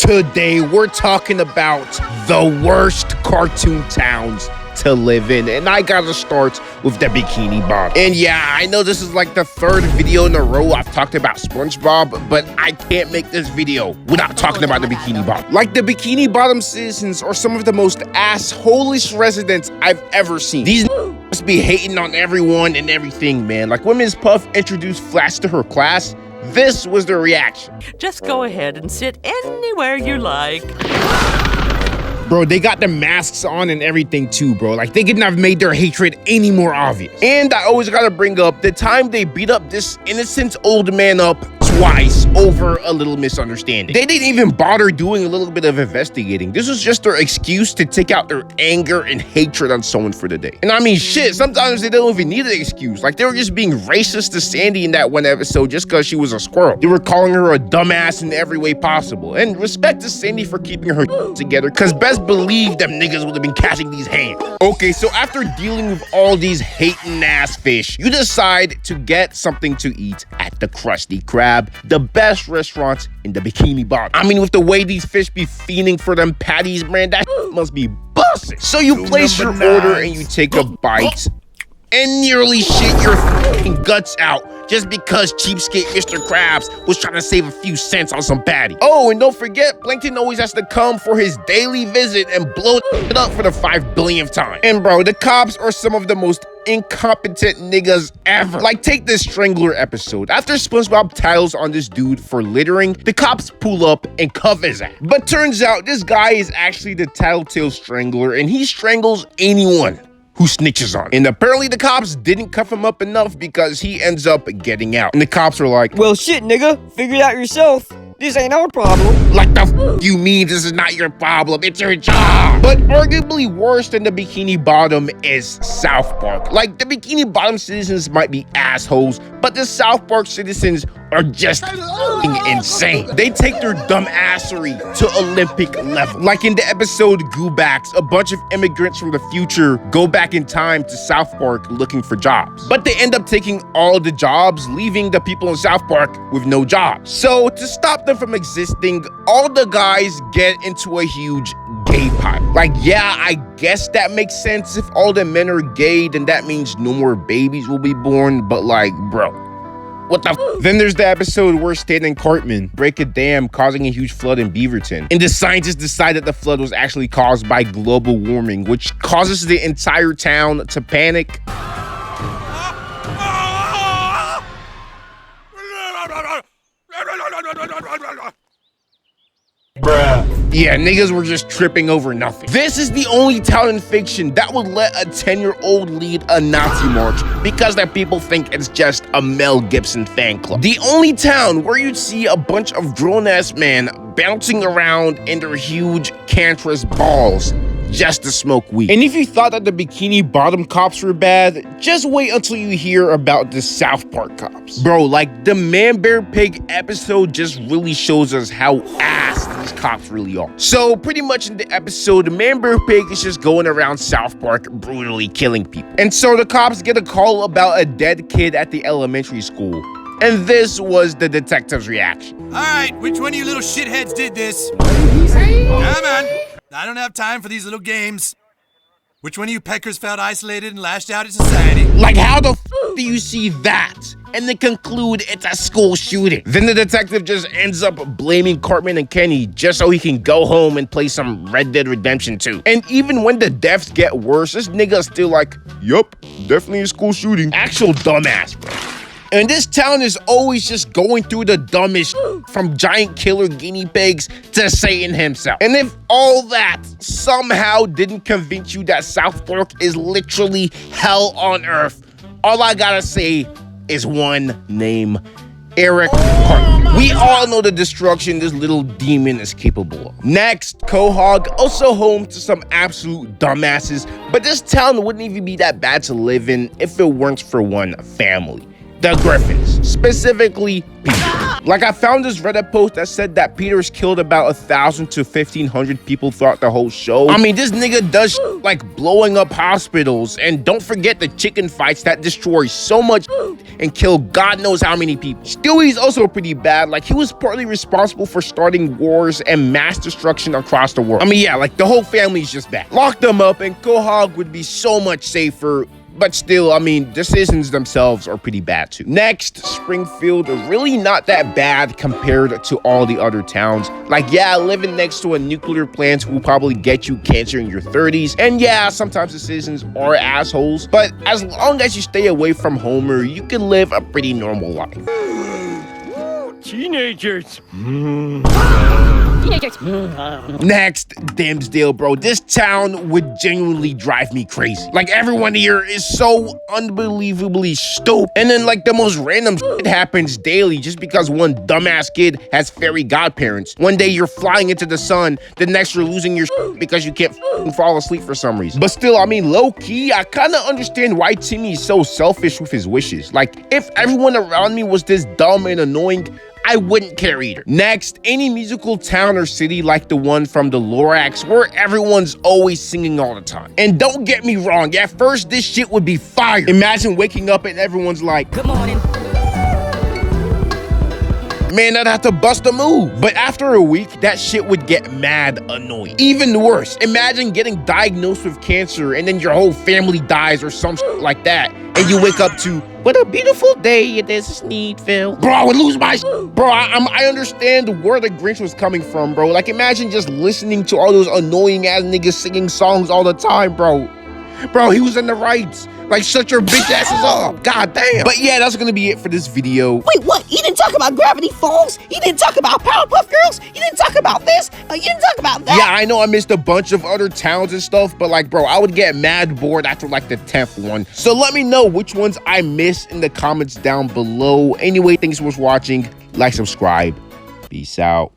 Today, we're talking about the worst cartoon towns to live in, and I gotta start with the Bikini Bottom. And yeah, I know this is like the third video in a row I've talked about SpongeBob, but I can't make this video without talking about the Bikini Bottom. Like, the Bikini Bottom citizens are some of the most assholish residents I've ever seen. These must be hating on everyone and everything, man. Like, when Ms. Puff introduced Flash to her class, this was their reaction. Just go ahead and sit anywhere you like. Bro, they got the masks on and everything too, bro. Like, they couldn't have made their hatred any more obvious. And I always gotta bring up the time they beat up this innocent old man up twice over a little misunderstanding. They didn't even bother doing a little bit of investigating. This was just their excuse to take out their anger and hatred on someone for the day. And I mean, shit, sometimes they don't even need an excuse. Like, they were just being racist to Sandy in that one episode just because she was a squirrel. They were calling her a dumbass in every way possible. And respect to Sandy for keeping her together, because best believe them niggas would have been catching these hands. Okay, so after dealing with all these hating ass fish, you decide to get something to eat at the Krusty Krab, the best restaurant in the Bikini Bottom. I mean, with the way these fish be fiending for them patties, man, that must be busting. So you place your order and you take a bite and nearly shit your fucking guts out just because cheapskate Mr. Krabs was trying to save a few cents on some patty. Oh, and don't forget, Plankton always has to come for his daily visit and blow it up for the 5 billionth time. And bro, the cops are some of the most incompetent niggas ever. Like, take this Strangler episode. After SpongeBob tattles on this dude for littering, the cops pull up and cuff his ass. But turns out this guy is actually the Tattletale Strangler, and he strangles anyone who snitches on him. And apparently the cops didn't cuff him up enough because he ends up getting out. And the cops are like, well, shit, nigga, figure it out yourself. This ain't our problem. Like, the f you mean this is not your problem? It's your job. But arguably worse than the Bikini Bottom is South Park. Like, the Bikini Bottom citizens might be assholes, but the South Park citizens are just insane. They take their dumbassery to Olympic level. Like in the episode Goobacks, a bunch of immigrants from the future go back in time to South Park looking for jobs. But they end up taking all the jobs, leaving the people in South Park with no jobs. So to stop them from existing, all the guys get into a huge gay pile. Like, yeah, I guess that makes sense. If all the men are gay, then that means no more babies will be born. But like, bro, what the f? Then there's the episode where Stan and Cartman break a dam, causing a huge flood in Beaverton. And the scientists decide that the flood was actually caused by global warming, which causes the entire town to panic. Bruh. Yeah, niggas were just tripping over nothing. This is the only town in fiction that would let a 10-year-old lead a Nazi march because their people think it's just a Mel Gibson fan club. The only town where you'd see a bunch of grown-ass men bouncing around in their huge cancerous balls just to smoke weed. And if you thought that the Bikini Bottom cops were bad, just wait until you hear about the South Park cops. Bro, like, the Man Bear Pig episode just really shows us how ass these cops really are. So pretty much in the episode, the Man Bear Pig is just going around South Park brutally killing people. And so the cops get a call about a dead kid at the elementary school. And this was the detective's reaction. All right, which one of you little shitheads did this? Come on. I don't have time for these little games. Which one of you peckers felt isolated and lashed out at society? Like, how the f do you see that and then conclude it's a school shooting? Then the detective just ends up blaming Cartman and Kenny just so he can go home and play some Red Dead Redemption 2. And even when the deaths get worse, this nigga's still like, yup, definitely a school shooting. Actual dumbass, bro. And this town is always just going through the dumbest, from giant killer guinea pigs to Satan himself. And if all that somehow didn't convince you that South Park is literally hell on earth, all I gotta say is one name: Eric Cartman. We all know the destruction this little demon is capable of. Next, Quahog, also home to some absolute dumbasses, but this town wouldn't even be that bad to live in if it weren't for one family. the Griffins, specifically Peter. Like, I found this Reddit post that said that Peter's killed about 1,000 to 1,500 people throughout the whole show. I mean, this nigga does like blowing up hospitals, and don't forget the chicken fights that destroy so much and kill God knows how many people. Stewie's also pretty bad. Like, he was partly responsible for starting wars and mass destruction across the world. I mean, yeah, like the whole family's just bad. Lock them up and Quahog would be so much safer. But still, I mean, decisions themselves are pretty bad too. Next, Springfield, really not that bad compared to all the other towns. Like, yeah, living next to a nuclear plant will probably get you cancer in your 30s. And yeah, sometimes the citizens are assholes. But as long as you stay away from Homer, you can live a pretty normal life. Teenagers. Next, Dimmsdale, bro. This town would genuinely drive me crazy. Like, everyone here is so unbelievably stupid. And then, like, the most random shit happens daily just because one dumbass kid has fairy godparents. One day you're flying into the sun, the next you're losing your shit because you can't fall asleep for some reason. But still, I mean, low-key, I kind of understand why Timmy is so selfish with his wishes. Like, if everyone around me was this dumb and annoying, I wouldn't care either. Next, any musical town or city like the one from the Lorax where everyone's always singing all the time. And don't get me wrong, at first this shit would be fire. Imagine waking up and everyone's like, "Good morning." Man, I'd have to bust a move. But after a week, that shit would get mad annoying. Even worse, imagine getting diagnosed with cancer and then your whole family dies or some shit like that. And you wake up to, "What a beautiful day it is, Sneedville." Bro, I would lose my bro, I understand where the Grinch was coming from, bro. Like, imagine just listening to all those annoying ass niggas singing songs all the time, bro. Bro, he was in the rights. Like, shut your bitch asses up. God damn. But yeah, that's gonna be it for this video. Wait, what? You didn't talk about Gravity Falls? You didn't talk about Powerpuff Girls? You didn't talk about this? You didn't talk about that? Yeah, I know I missed a bunch of other towns and stuff, but like, bro, I would get mad bored after like the 10th one. So let me know which ones I missed in the comments down below. Anyway, thanks for watching. Like, subscribe. Peace out.